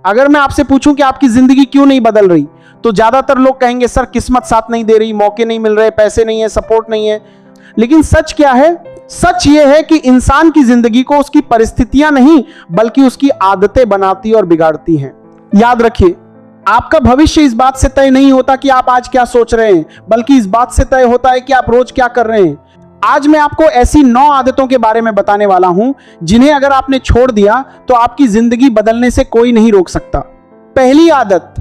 अगर मैं आपसे पूछूं कि आपकी जिंदगी क्यों नहीं बदल रही, तो ज्यादातर लोग कहेंगे सर किस्मत साथ नहीं दे रही, मौके नहीं मिल रहे, पैसे नहीं है, सपोर्ट नहीं है। लेकिन सच क्या है? सच यह है कि इंसान की जिंदगी को उसकी परिस्थितियां नहीं बल्कि उसकी आदतें बनाती और बिगाड़ती हैं। याद रखिए, आपका भविष्य इस बात से तय नहीं होता कि आप आज क्या सोच रहे हैं, बल्कि इस बात से तय होता है कि आप रोज क्या कर रहे हैं। आज मैं आपको ऐसी 9 आदतों के बारे में बताने वाला हूं जिन्हें अगर आपने छोड़ दिया तो आपकी जिंदगी बदलने से कोई नहीं रोक सकता। पहली आदत,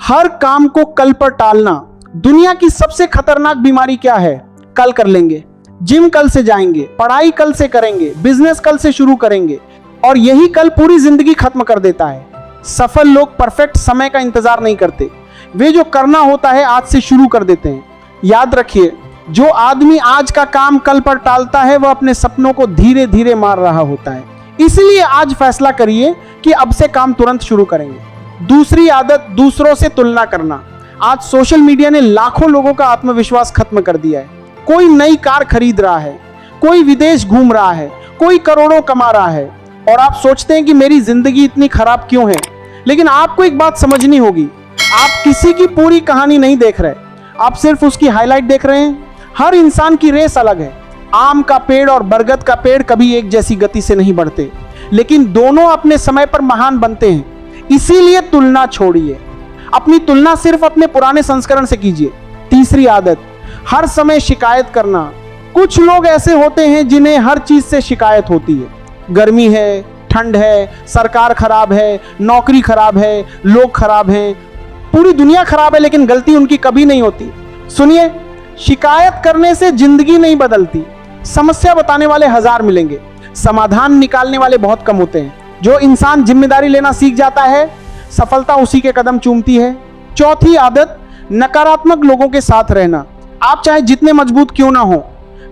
हर काम को कल पर टालना। दुनिया की सबसे खतरनाक बीमारी क्या है? कल कर लेंगे, जिम कल से जाएंगे, पढ़ाई कल से करेंगे, बिजनेस कल से शुरू करेंगे, और यही कल पूरी जिंदगी खत्म कर देता है। सफल लोग परफेक्ट समय का इंतजार नहीं करते, वे जो करना होता है आज से शुरू कर देते हैं। याद रखिए, जो आदमी आज का काम कल पर टालता है वह अपने सपनों को धीरे धीरे मार रहा होता है। इसलिए आज फैसला करिए कि अब से काम तुरंत शुरू करेंगे। दूसरी आदत, दूसरों से तुलना करना। आज सोशल मीडिया ने लाखों लोगों का आत्मविश्वास खत्म कर दिया है। कोई नई कार खरीद रहा है, कोई विदेश घूम रहा है, कोई करोड़ों कमा रहा है, और आप सोचते हैं कि मेरी जिंदगी इतनी खराब क्यों है। लेकिन आपको एक बात समझनी होगी, आप किसी की पूरी कहानी नहीं देख रहे, आप सिर्फ उसकी हाईलाइट देख रहे हैं। हर इंसान की रेस अलग है। आम का पेड़ और बरगद का पेड़ कभी एक जैसी गति से नहीं बढ़ते, लेकिन दोनों अपने समय पर महान बनते हैं। इसीलिए तुलना छोड़िए, अपनी तुलना सिर्फ अपने पुराने संस्करण से कीजिए। तीसरी आदत, हर समय शिकायत करना। कुछ लोग ऐसे होते हैं जिन्हें हर चीज से शिकायत होती है। गर्मी है, ठंड है, सरकार खराब है, नौकरी खराब है, लोग खराब हैं, पूरी दुनिया खराब है, लेकिन गलती उनकी कभी नहीं होती। सुनिए, शिकायत करने से जिंदगी नहीं बदलती। समस्या बताने वाले 1000 मिलेंगे, समाधान निकालने वाले बहुत कम होते हैं। जो इंसान जिम्मेदारी लेना सीख जाता है, सफलता उसी के कदम चूमती है। चौथी आदत, नकारात्मक लोगों के साथ रहना। आप चाहे जितने मजबूत क्यों ना हो,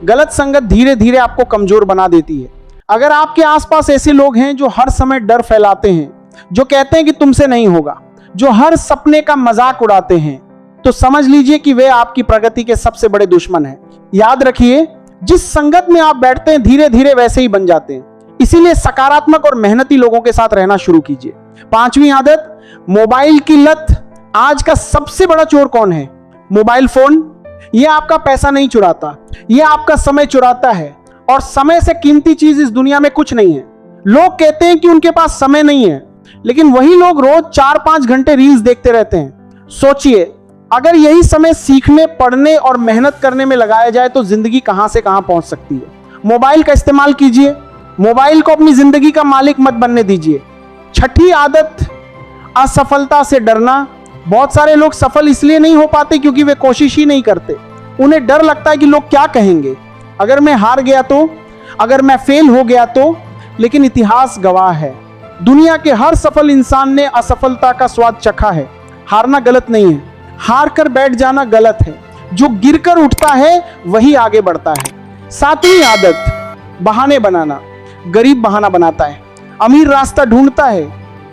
गलत संगत धीरे धीरे आपको कमजोर बना देती है। अगर आपके आसपास ऐसे लोग हैं जो हर समय डर फैलाते हैं, जो कहते हैं कि तुमसे नहीं होगा, जो हर सपने का मजाक उड़ाते हैं, तो समझ लीजिए कि वे आपकी प्रगति के सबसे बड़े दुश्मन हैं। याद रखिए, जिस संगत में आप बैठते हैं धीरे धीरे वैसे ही बन जाते हैं। इसीलिए सकारात्मक और मेहनती लोगों के साथ रहना शुरू कीजिए। पांचवी आदत, मोबाइल की लत। आज का सबसे बड़ा चोर कौन है? Mobile phone. यह आपका पैसा नहीं चुराता, यह आपका समय चुराता है, और समय से कीमती चीज इस दुनिया में कुछ नहीं है। लोग कहते हैं कि उनके पास समय नहीं है, लेकिन वही लोग रोज 4-5 घंटे रील्स देखते रहते हैं। सोचिए, अगर यही समय सीखने, पढ़ने और मेहनत करने में लगाया जाए तो जिंदगी कहां से कहां पहुंच सकती है। मोबाइल का इस्तेमाल कीजिए, मोबाइल को अपनी जिंदगी का मालिक मत बनने दीजिए। छठी आदत, असफलता से डरना। बहुत सारे लोग सफल इसलिए नहीं हो पाते क्योंकि वे कोशिश ही नहीं करते। उन्हें डर लगता है कि लोग क्या कहेंगे, अगर मैं हार गया तो, अगर मैं फेल हो गया तो। लेकिन इतिहास गवाह है, दुनिया के हर सफल इंसान ने असफलता का स्वाद चखा है। हारना गलत नहीं है, हार कर बैठ जाना गलत है। जो गिरकर उठता है वही आगे बढ़ता है। सातवीं आदत, बहाने बनाना। गरीब बहाना बनाता है, अमीर रास्ता ढूंढता है।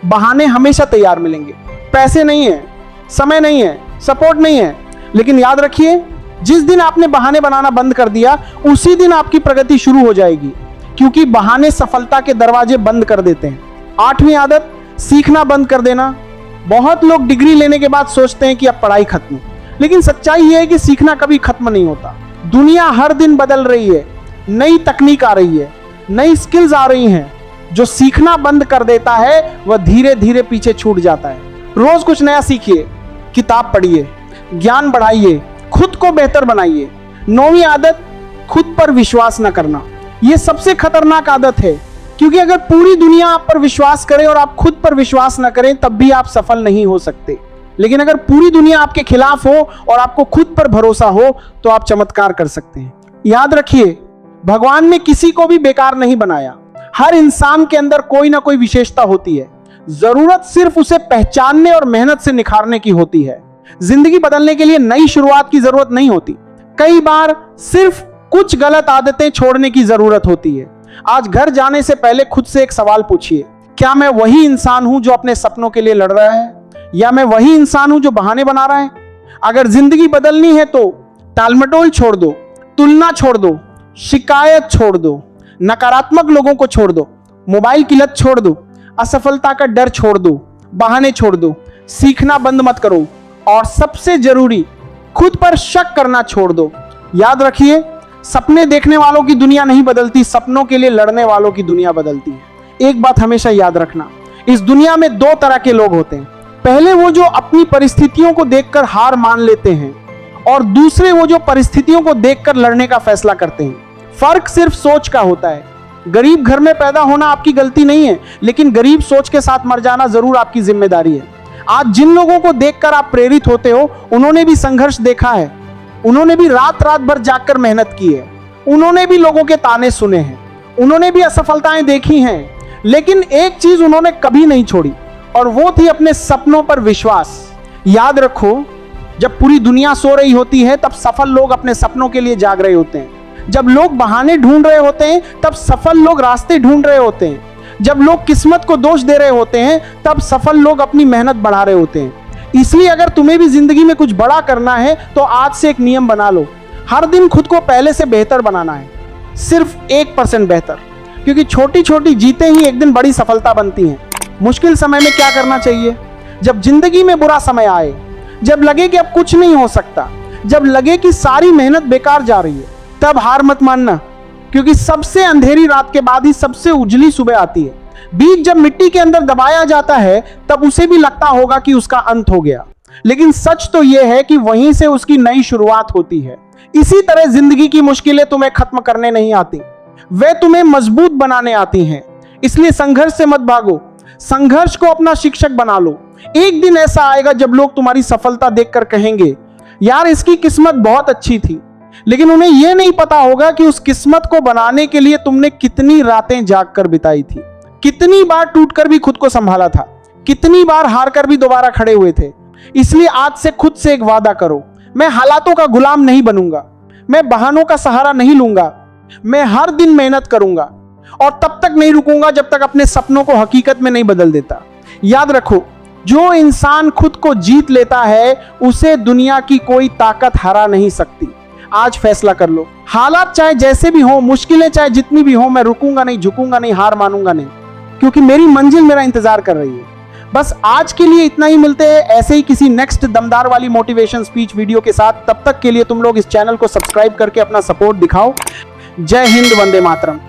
बहाने हमेशा तैयार मिलेंगे। पैसे नहीं है, समय नहीं है, सपोर्ट नहीं है, लेकिन याद रखिए, जिस दिन आपने बहाने बनाना बंद कर दिया उसी दिन आपकी प्रगति शुरू हो जाएगी, क्योंकि बहाने सफलता के दरवाजे बंद कर देते हैं। आठवीं आदत, सीखना बंद कर देना। बहुत लोग डिग्री लेने के बाद सोचते हैं कि अब पढ़ाई खत्म, लेकिन सच्चाई यह है कि सीखना कभी खत्म नहीं होता। दुनिया हर दिन बदल रही है, नई तकनीक आ रही है, नई स्किल्स आ रही हैं। जो सीखना बंद कर देता है वह धीरे धीरे पीछे छूट जाता है। रोज कुछ नया सीखिए, किताब पढ़िए, ज्ञान बढ़ाइए, खुद को बेहतर बनाइए। 9वीं आदत, खुद पर विश्वास न करना। यह सबसे खतरनाक आदत है, क्योंकि अगर पूरी दुनिया आप पर विश्वास करे और आप खुद पर विश्वास न करें तब भी आप सफल नहीं हो सकते। लेकिन अगर पूरी दुनिया आपके खिलाफ हो और आपको खुद पर भरोसा हो तो आप चमत्कार कर सकते हैं। याद रखिए, भगवान ने किसी को भी बेकार नहीं बनाया। हर इंसान के अंदर कोई ना कोई विशेषता होती है, जरूरत सिर्फ उसे पहचानने और मेहनत से निखारने की होती है। जिंदगी बदलने के लिए नई शुरुआत की जरूरत नहीं होती, कई बार सिर्फ कुछ गलत आदतें छोड़ने की जरूरत होती है। आज घर जाने से पहले खुद से एक सवाल पूछिए, क्या मैं वही इंसान हूं जो अपने सपनों के लिए लड़ रहा है, या मैं वही इंसान हूं जो बहाने बना रहा है? अगर जिंदगी बदलनी है तो टालमटोल छोड़ दो, तुलना छोड़ दो, शिकायत छोड़ दो, नकारात्मक लोगों को छोड़ दो, मोबाइल की लत छोड़ दो, असफलता का डर छोड़ दो, बहाने छोड़ दो, सीखना बंद मत करो और सबसे जरूरी खुद पर शक करना छोड़ दो। याद रखिए, सपने देखने वालों की दुनिया नहीं बदलती, सपनों के लिए लड़ने वालों की दुनिया बदलती है। एक बात हमेशा याद रखना, इस दुनिया में दो तरह के लोग होते हैं। पहले वो जो अपनी परिस्थितियों को देखकर हार मान लेते हैं और दूसरे वो जो परिस्थितियों को देखकर लड़ने का फैसला करते हैं। फर्क सिर्फ सोच का होता है। गरीब घर में पैदा होना आपकी गलती नहीं है, लेकिन गरीब सोच के साथ मर जाना जरूर आपकी जिम्मेदारी है। आज जिन लोगों को देखकर आप प्रेरित होते हो, उन्होंने भी संघर्ष देखा है, उन्होंने भी रात रात भर जागकर मेहनत की है, उन्होंने भी लोगों के ताने सुने हैं, उन्होंने भी असफलताएं देखी हैं, लेकिन एक चीज उन्होंने कभी नहीं छोड़ी और वो थी अपने सपनों पर विश्वास। याद रखो, जब पूरी दुनिया सो रही होती है तब सफल लोग अपने सपनों के लिए जाग रहे होते हैं। जब लोग बहाने ढूंढ रहे होते हैं तब सफल लोग रास्ते ढूंढ रहे होते हैं। जब लोग किस्मत को दोष दे रहे होते हैं तब सफल लोग अपनी मेहनत बढ़ा रहे होते हैं। इसलिए अगर तुम्हें भी जिंदगी में कुछ बड़ा करना है तो आज से एक नियम बना लो, हर दिन खुद को पहले से बेहतर बनाना है, सिर्फ 1% बेहतर, क्योंकि छोटी छोटी जीतें ही एक दिन बड़ी सफलता बनती हैं। मुश्किल समय में क्या करना चाहिए? जब जिंदगी में बुरा समय आए, जब लगे कि अब कुछ नहीं हो सकता, जब लगे कि सारी मेहनत बेकार जा रही है, तब हार मत मानना, क्योंकि सबसे अंधेरी रात के बाद ही सबसे उजली सुबह आती है। बीज जब मिट्टी के अंदर दबाया जाता है तब उसे भी लगता होगा कि उसका अंत हो गया, लेकिन सच तो यह है कि वहीं से उसकी नई शुरुआत होती है। इसी तरह जिंदगी की मुश्किलें तुम्हें खत्म करने नहीं आती, वे तुम्हें मजबूत बनाने आती हैं। इसलिए संघर्ष से मत भागो, संघर्ष को अपना शिक्षक बना लो। एक दिन ऐसा आएगा जब लोग तुम्हारी सफलता देखकर कहेंगे, यार इसकी किस्मत बहुत अच्छी थी, लेकिन उन्हें यह नहीं पता होगा कि उस किस्मत को बनाने के लिए तुमने कितनी रातें जागकर बिताई थी, कितनी बार टूटकर भी खुद को संभाला था, कितनी बार हार कर भी दोबारा खड़े हुए थे। इसलिए आज से खुद से एक वादा करो, मैं हालातों का गुलाम नहीं बनूंगा, मैं बहानों का सहारा नहीं लूंगा, मैं हर दिन मेहनत करूंगा और तब तक नहीं रुकूंगा जब तक अपने सपनों को हकीकत में नहीं बदल देता। याद रखो, जो इंसान खुद को जीत लेता है उसे दुनिया की कोई ताकत हरा नहीं सकती। आज फैसला कर लो, हालात चाहे जैसे भी हो, मुश्किलें चाहे जितनी भी हो, मैं रुकूंगा नहीं, झुकूंगा नहीं, हार मानूंगा नहीं, क्योंकि मेरी मंजिल मेरा इंतजार कर रही है। बस आज के लिए इतना ही, मिलते हैं ऐसे ही किसी नेक्स्ट दमदार वाली मोटिवेशन स्पीच वीडियो के साथ। तब तक के लिए तुम लोग इस चैनल को सब्सक्राइब करके अपना सपोर्ट दिखाओ। जय हिंद, वंदे मातरम।